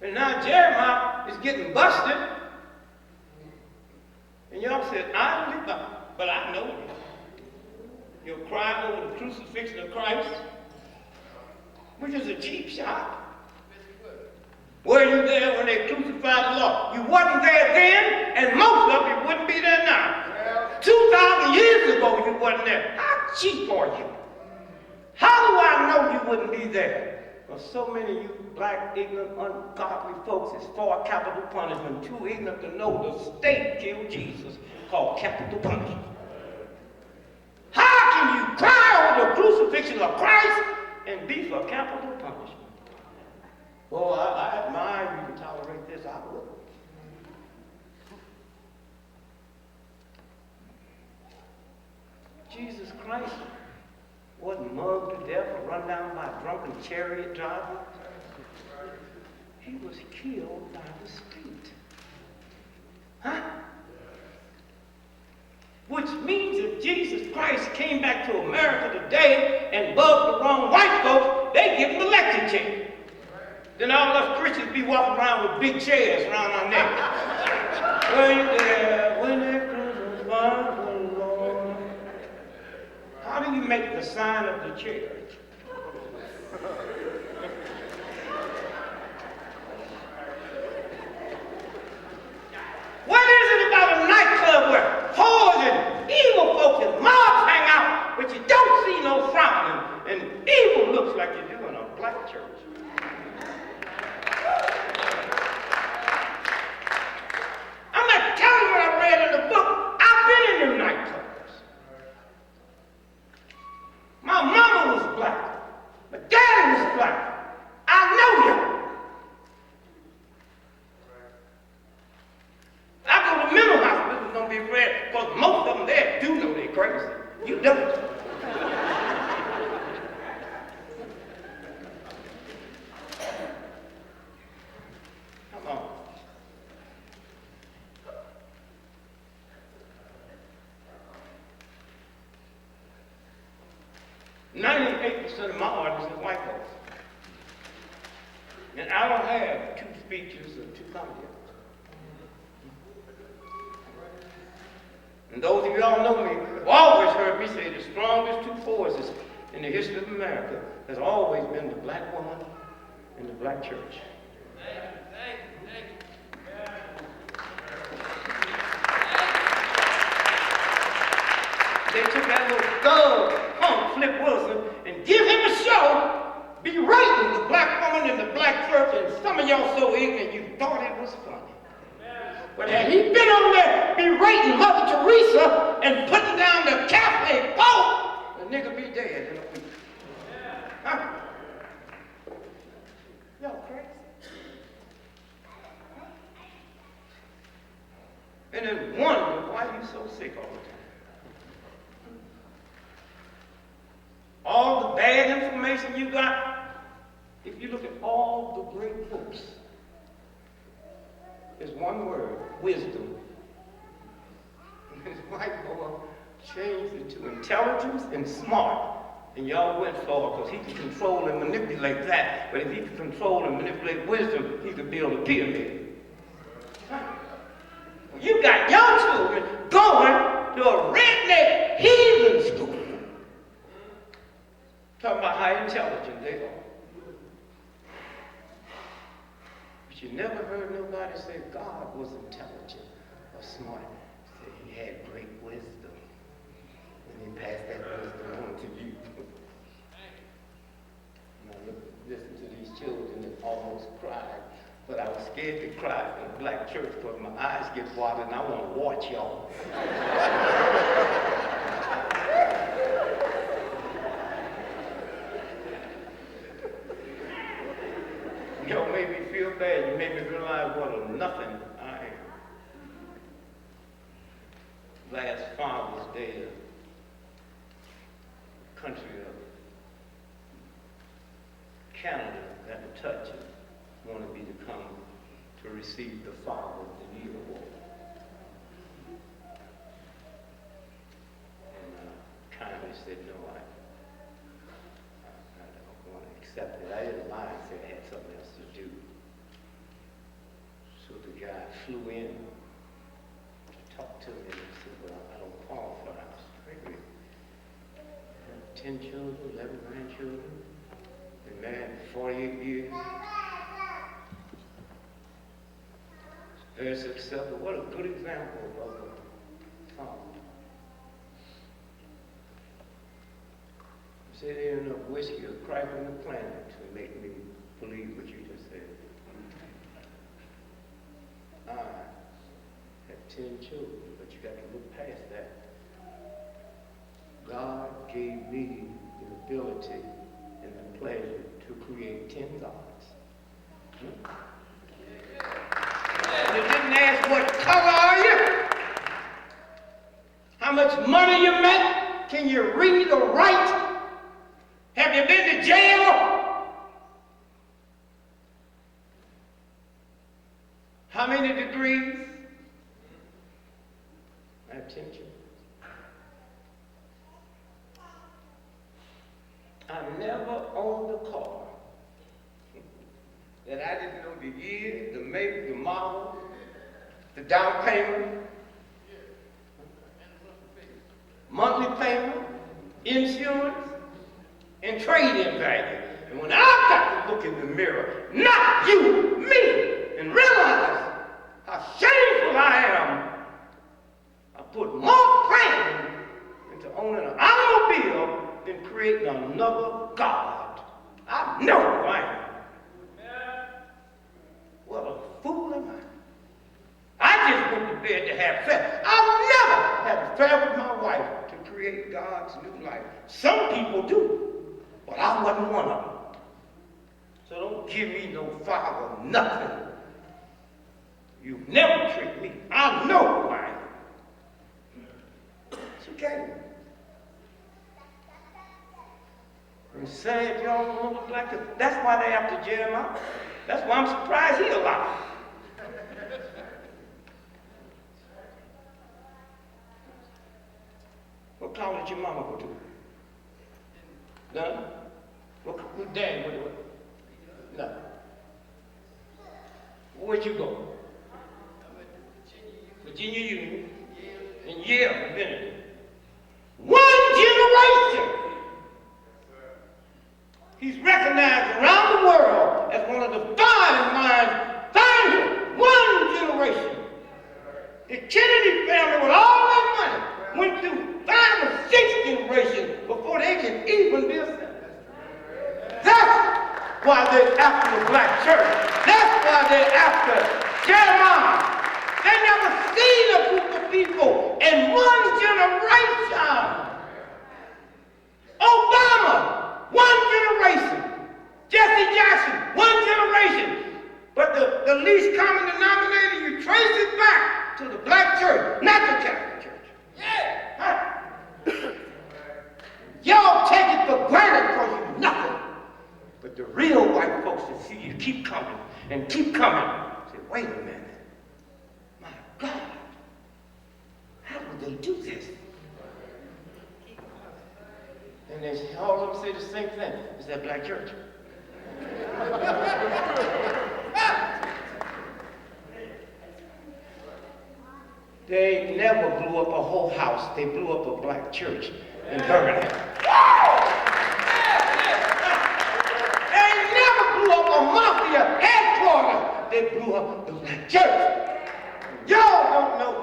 And now Jeremiah is getting busted. And y'all said, I don't know, but I know you. You're crying over the crucifixion of Christ, which is a cheap shot. Were you there when they crucified the Lord? You wasn't there then, and most of you wouldn't be there now. 2,000 years ago you wasn't there. How cheap are you? How do I know you wouldn't be there? Well, so many of you black, ignorant, ungodly folks is for capital punishment, too ignorant to know the state killed Jesus, called capital punishment. How can you cry over the crucifixion of Christ and be for capital punishment? Oh, I admire you to tolerate this. I would. Jesus Christ wasn't mugged to death or run down by a drunken chariot driver. He was killed by the state. Huh? Which means if Jesus Christ came back to America today and bugged the wrong white folks, they give him a lecture chair. Then all us Christians be walking around with big chairs around our neck. Right there, when they crucified the Lord. How do you make the sign of the chair? What is it about a nightclub where whores and evil folks and mobs hang out, but you don't see no frowning, and evil looks like you do in a black church? I'm not telling you what I read in the book. I've been in them nightclubs. My mama was black. My daddy was black. I know y'all. I go to mental hospitals, don't be afraid, because most of them there do know they're crazy. You don't. Come on. 98% of my audience is white folks. And I don't have two speeches or two comedians. And those of you all know me have always heard me say the strongest two forces in the history of America has always been the black woman and the black church. They took that little thug, punk, Flip Wilson, and give him a show berating the black woman and the black church, and some of y'all so ignorant you thought it was funny. But had he been on there berating Mother Teresa and putting down the Catholic Pope, the nigga be dead in a week. Huh? Y'all crazy? And then wonder why you so sick all the time. All the bad information you got, if you look at all the great books, there's one word, wisdom. And this white boy changed it to intelligence and smart. And y'all went for it because he could control and manipulate that. But if he could control and manipulate wisdom, he could build a pyramid. You got young children going to a redneck heathen school. Talking about how intelligent they are. But you never heard nobody say God was intelligent or smart. Say he had great wisdom. And he passed that wisdom on to you. And I listen to these children and almost cried. But I was scared to cry in a black church because my eyes get watered and I want to watch y'all. Y'all made me feel bad. You made me realize what a nothing I am. Last Father's Day, the country of Canada got in touch and wanted me to come to receive the Father of the Year award. And I kindly said, no, I don't want to accept it. I didn't lie and say I had something else to do. guy flew in to talk to me and said, well, I don't qualify. I said, Gregory, I have 10 children, 11 grandchildren, been married 48 years. Very successful. What a good example of a father. He said there ain't enough whiskey or crack on the planet to make me believe what you just said. I had 10 children, but you got to look past that. God gave me the ability and the pleasure to create 10 gods. And it didn't ask what color are you, how much money you make, can you read or write, have you been to jail, how many degrees. I have 10 children. I never owned a car that I didn't know the year, the make, the model, the down payment, monthly payment, insurance, and trade-in value. And when I got to look in the mirror, not you, me, and realize how shameful I am, I put more planning into owning an automobile than creating another God. I know who I am. What a fool am I. I just went to bed to have sex. I've never had an affair with my wife to create God's new life. Some people do, but I wasn't one of them. So don't give me no father, nothing. You never trick me. I know who I am. It's okay. And sad y'all don't look like this. That's why they have to jail him out. That's why I'm surprised he's alive. What college did your mama go to? None? What dad went to? No. Where'd you go? Virginia Union. And Yale, Divinity. One generation! He's recognized around the world as one of the fine minds, finest, one generation. The Kennedy family, with all their money, went through 5 or 6 generations before they can even be assembled. That's why they're after the black church. That's why they're after Jeremiah. They never seen a group of people in one generation. Obama, one generation. Jesse Jackson, one generation. But the least common denominator, you trace it back to the black church, not the Catholic church. Yeah. Huh? Y'all take it for granted because you're nothing. But the real white folks that see you keep coming and keep coming. Say, wait a minute. My God, how would they do this? And they all of them say the same thing. It's that black church. They never blew up a whole house. They blew up a black church in Birmingham. They never blew up a mafia headquarters. They blew up the black church. Y'all don't know